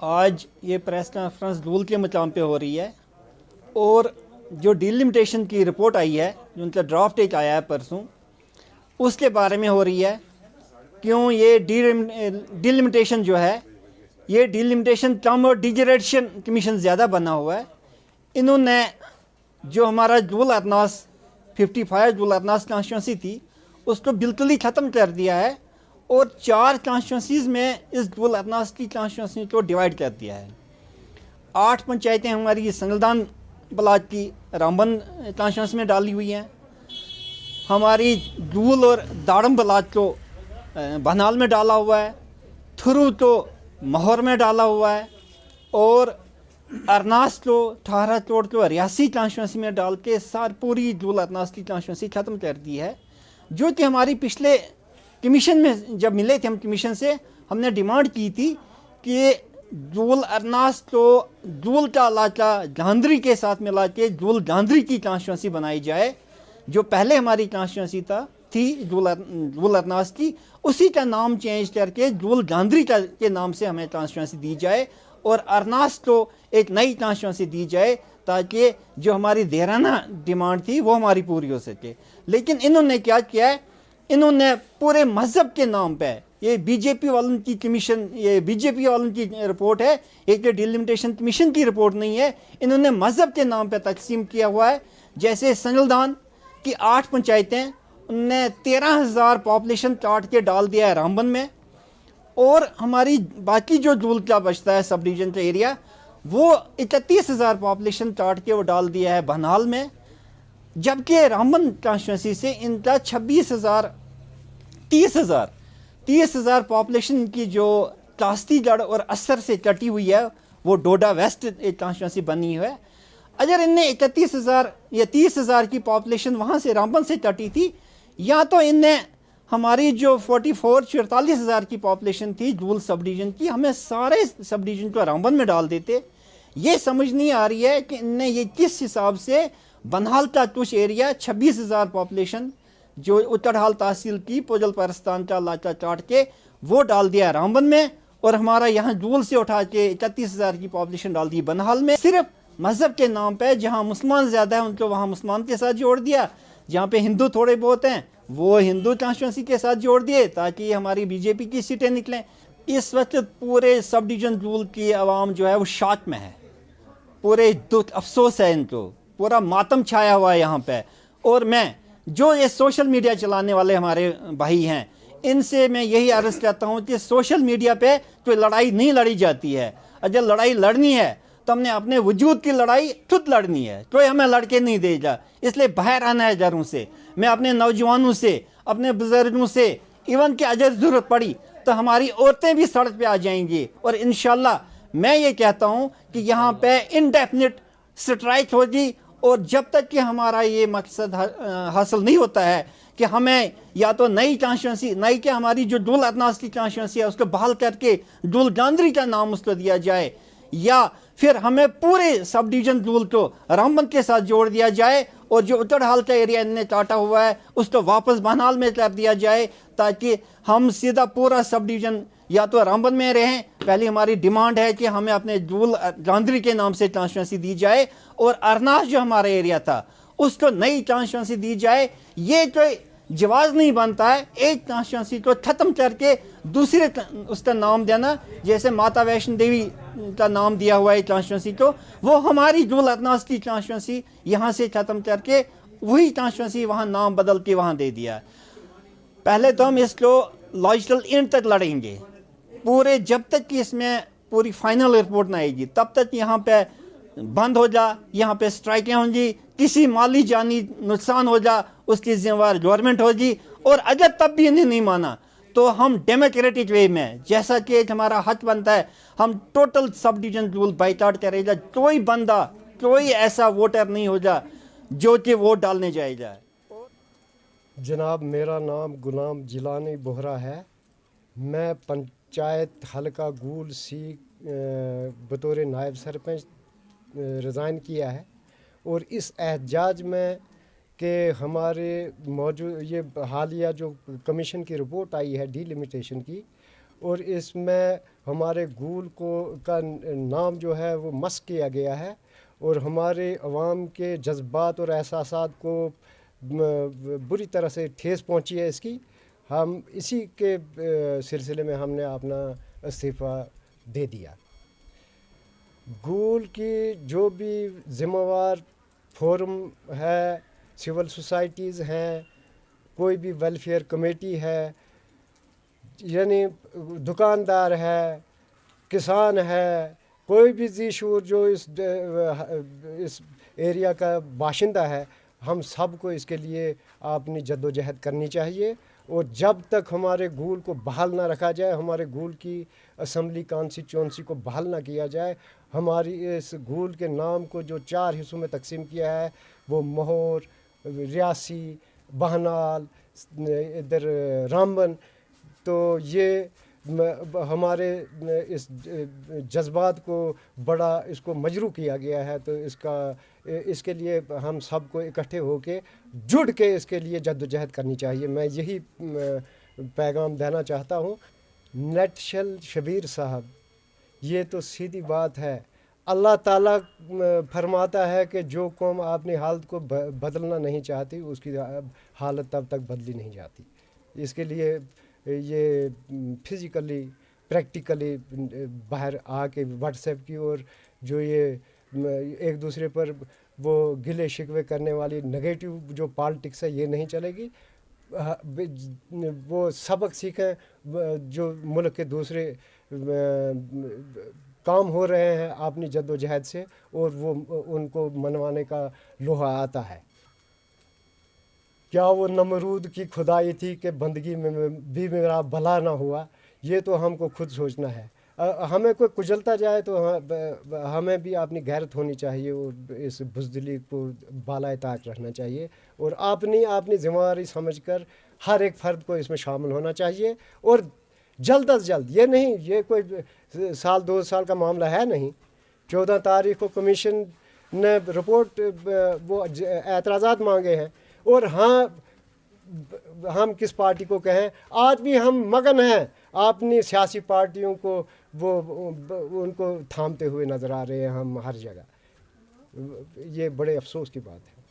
آج یہ press conference دول کے مقام پہ ہو رہی ہے اور جو ڈیلیمیٹیشن کی رپورٹ آئی ہے جو ان کا ڈرافٹ ایک آیا ہے پرسوں اس کے بارے میں ہو رہی ہے. کیوں یہ ڈیلیمیٹیشن جو ہے یہ ڈیلیمیٹیشن کم اور ڈیجریشن کمیشن زیادہ بنا ہوا ہے. انہوں نے جو ہمارا جول ارناس 55 جول ارناس کانسٹیٹوئنسی تھی اس کو بالکل ہی ختم کر دیا ہے اور 4 کانسٹیٹوئنسیز میں اس جول ارناس کی کانسٹیٹوئنسی کو ڈیوائیڈ کر دیا ہے. 8 پنچایتیں ہماری سنگلدان بلاک کی رامبن کانسٹیٹوئنسی میں ڈالی ہوئی ہیں. ہماری جول اور داڑم بلاک کو بہنال میں ڈالا ہوا ہے. تھرو تو مہور میں ڈالا ہوا ہے اور ارناس کو 18 چوڑ کو ریاسی کانسٹیٹوئنسی میں ڈال کے پوری جول ارناس کی کانسٹیٹوئنسی ختم کر دی ہے. جو کہ ہماری پچھلے کمیشن میں جب ملے تھے ہم کمیشن سے ہم نے ڈیمانڈ کی تھی کہ جول ارناس کو جول کا علاقہ جاندری کے ساتھ ملا کے جول جاندری کی کانسٹیٹوئنسی بنائی جائے. جو پہلے ہماری کانسٹیٹوئنسی تھی جول ارناس کی اسی کا نام چینج کر کے جول جاندری کے نام سے ہمیں کانسٹیٹوئنسی دی جائے اور ارناس کو ایک نئی کانسٹیٹوئنسی دی جائے تاکہ جو ہماری دیرانہ ڈیمانڈ تھی وہ ہماری پوری ہو سکے. لیکن انہوں نے کیا کیا ہے, انہوں نے پورے مذہب کے نام پہ, یہ بی جے پی والوں کی کمیشن, یہ بی جے پی والوں کی رپورٹ ہے, ایک ڈیلیمیٹیشن کمیشن کی رپورٹ نہیں ہے. انہوں نے مذہب کے نام پہ تقسیم کیا ہوا ہے. جیسے سنگلدان کی 8 پنچایتیں ان نے 13,000 پاپولیشن کاٹ کے ڈال دیا ہے رامبن میں, اور ہماری باقی جو جول کا بچتا ہے سب ڈویژن کا ایریا وہ 31,000 پاپولیشن کاٹ کے وہ ڈال دیا ہے بہنال میں. جبکہ رامبن کانسٹیٹوئنسی سے ان کا 30,000 پاپولیشن کی جو کاستی گڑھ اور اثر سے کٹی ہوئی ہے وہ ڈوڈا ویسٹ ایک کانسٹیٹوئنسی بنی ہوئی ہے. اگر ان نے 31,000 یا 30,000 کی پاپولیشن وہاں سے رامبن سے کٹی تھی, یا تو ان نے ہماری جو 44,000 کی پاپولیشن تھی جول سب ڈویژن کی, ہمیں سارے سب ڈویژن کو رامبن میں ڈال دیتے. یہ سمجھ نہیں آ رہی ہے کہ ان نے یہ کس حساب سے بنہال کا کچھ ایریا 26,000 پاپولیشن جو اترحال تحصیل کی پوجل پرستان کا علاقہ کاٹ کے وہ ڈال دیا رامبن میں, اور ہمارا یہاں جول سے اٹھا کے 31,000 کی پاپولیشن ڈال دی بنہال میں. صرف مذہب کے نام پہ جہاں مسلمان زیادہ ہیں ان کو وہاں مسلمان کے ساتھ جوڑ دیا, جہاں پہ ہندو تھوڑے بہت ہیں وہ ہندو کانسٹیٹوئنسی کے ساتھ جوڑ دیے تاکہ ہماری بی جے پی کی سیٹیں نکلیں. اس وقت پورے سب ڈویژن جول کی عوام جو ہے وہ شاک میں ہے, پورے دکھ افسوس ہے, ان کو پورا ماتم چھایا ہوا ہے یہاں پہ. اور میں جو یہ سوشل میڈیا چلانے والے ہمارے بھائی ہیں ان سے میں یہی عرض کرتا ہوں کہ سوشل میڈیا پہ کوئی لڑائی نہیں لڑی جاتی ہے. اگر لڑائی لڑنی ہے تو ہم نے اپنے وجود کی لڑائی خود لڑنی ہے, کوئی ہمیں لڑ کے نہیں دے گا. اس لیے باہر آنا ہے گھروں سے. میں اپنے نوجوانوں سے, اپنے بزرگوں سے, ایون کہ اگر ضرورت پڑی تو ہماری عورتیں بھی سڑک پہ آ جائیں گی. اور انشاءاللہ میں یہ کہتا ہوں کہ یہاں پہ انڈیفینٹ سٹرائک ہوگی, اور جب تک کہ ہمارا یہ مقصد حاصل نہیں ہوتا ہے کہ ہمیں یا تو نئی کانسٹیٹوئنسی, نئی کہ ہماری جو جول ارناس کی کانسٹیٹوئنسی ہے اس کو بحال کر کے جول جاندری کا نام اس کو دیا جائے, یا پھر ہمیں پورے سب ڈویژن جول کو رامبن کے ساتھ جوڑ دیا جائے, اور جو اترحال کا ایریا ان نے کاٹا ہوا ہے اس کو واپس بہنال میں کر دیا جائے تاکہ ہم سیدھا پورا سب ڈویژن یا تو رامبن میں رہیں. پہلی ہماری ڈیمانڈ ہے کہ ہمیں اپنے جول جاندری کے نام سے کانسٹیٹوئنسی دی جائے, اور ارناس جو ہمارا ایریا تھا اس کو نئی کانسٹیٹوئنسی دی جائے. یہ کوئی جواز نہیں بنتا ہے ایک کانسٹیٹوئنسی کو ختم کر کے دوسرے اس کا نام دینا. جیسے ماتا ویشنو دیوی کا نام دیا ہوا ہے کانسٹیٹوئنسی کو, وہ ہماری جول ارناس کی کانسٹیٹوئنسی یہاں سے ختم کر کے وہی کانسٹیٹوئنسی وہاں نام بدل کے وہاں دے دیا. پہلے تو ہم اس کو لاجیکل اینڈ تک لڑیں گے پورے, جب تک کہ اس میں پوری فائنل رپورٹ نہ آئے گی تب تک یہاں پہ بند ہو جا, یہاں پہ سٹرائکیں ہوں گی, کسی مالی جانی نقصان ہو جا اس کی ذمہ وار گورنمنٹ ہوگی. اور اگر تب بھی انہیں نہیں مانا تو ہم ڈیموکریٹک وے میں جیسا کہ ہمارا حق بنتا ہے ہم ٹوٹل سب ڈویژن جول بائیکاٹ کرے گا. کوئی بندہ, کوئی ایسا ووٹر نہیں ہو جا جو کہ ووٹ ڈالنے جائے گا. جناب میرا نام غلام جیلانی بہرا ہے. میں پنچایت حلقہ گول سی بطور نائب سرپنچ ریزائن کیا ہے, اور اس احتجاج میں کہ ہمارے موجود یہ حالیہ جو کمیشن کی رپورٹ آئی ہے ڈی لمیٹیشن کی, اور اس میں ہمارے گول کا نام جو ہے وہ مسخ کیا گیا ہے، اور ہمارے عوام کے جذبات اور احساسات کو بری طرح سے ٹھیس پہنچی ہے اس کی. ہم اسی کے سلسلے میں ہم نے اپنا استعفیٰ دے دیا. گول کی جو بھی ذمہ وار فورم ہے، سول سوسائٹیز ہیں، کوئی بھی ویلفیئر کمیٹی ہے، یعنی دکاندار ہے، کسان ہے، کوئی بھی ذی شعور جو اس ایریا کا باشندہ ہے، ہم سب کو اس کے لیے اپنی جد و جہد کرنی چاہیے. اور جب تک ہمارے گول کو بحال نہ رکھا جائے، ہمارے گول کی اسمبلی کانسٹیچوئنسی کو بحال نہ کیا جائے، ہماری اس گول کے نام کو جو 4 حصوں میں تقسیم کیا ہے، وہ مہور، ریاسی، بہنال، ادھر رامبن، تو یہ ہمارے اس جذبات کو بڑا اس کو مجروح کیا گیا ہے. تو اس کے لیے ہم سب کو اکٹھے ہو کے جڑ کے اس کے لیے جد و جہد کرنی چاہیے. میں یہی پیغام دینا چاہتا ہوں. نیٹشل شبیر صاحب، یہ تو سیدھی بات ہے. اللہ تعالیٰ فرماتا ہے کہ جو قوم اپنی حالت کو بدلنا نہیں چاہتی، اس کی حالت تب تک بدلی نہیں جاتی. اس کے لیے یہ فزیکلی پریکٹیکلی باہر آ کے واٹس ایپ کی اور جو یہ ایک دوسرے پر وہ گلے شکوے کرنے والی نگیٹو جو پالٹکس ہے، یہ نہیں چلے گی. وہ سبق سیکھیں جو ملک کے دوسرے کام ہو رہے ہیں اپنی جد و جہد سے، اور وہ ان کو منوانے کا لوہا آتا ہے. کیا وہ نمرود کی خدائی تھی کہ بندگی میں بھی میرا بھلا نہ ہوا؟ یہ تو ہم کو خود سوچنا ہے. ہمیں کوئی کچلتا جائے تو ہمیں بھی اپنی غیرت ہونی چاہیے اور اس بزدلی کو بالائے طاق رکھنا چاہیے، اور اپنی ذمہ داری سمجھ کر ہر ایک فرد کو اس میں شامل ہونا چاہیے. اور جلد از جلد، یہ نہیں، یہ کوئی سال 2 سال کا معاملہ ہے نہیں. 14 تاریخ کو کمیشن نے رپورٹ وہ اعتراضات مانگے ہیں، اور ہاں ہم کس پارٹی کو کہیں، آج بھی ہم مگن ہیں اپنی سیاسی پارٹیوں کو ان کو تھامتے ہوئے نظر آ رہے ہیں ہم ہر جگہ. یہ بڑے افسوس کی بات ہے.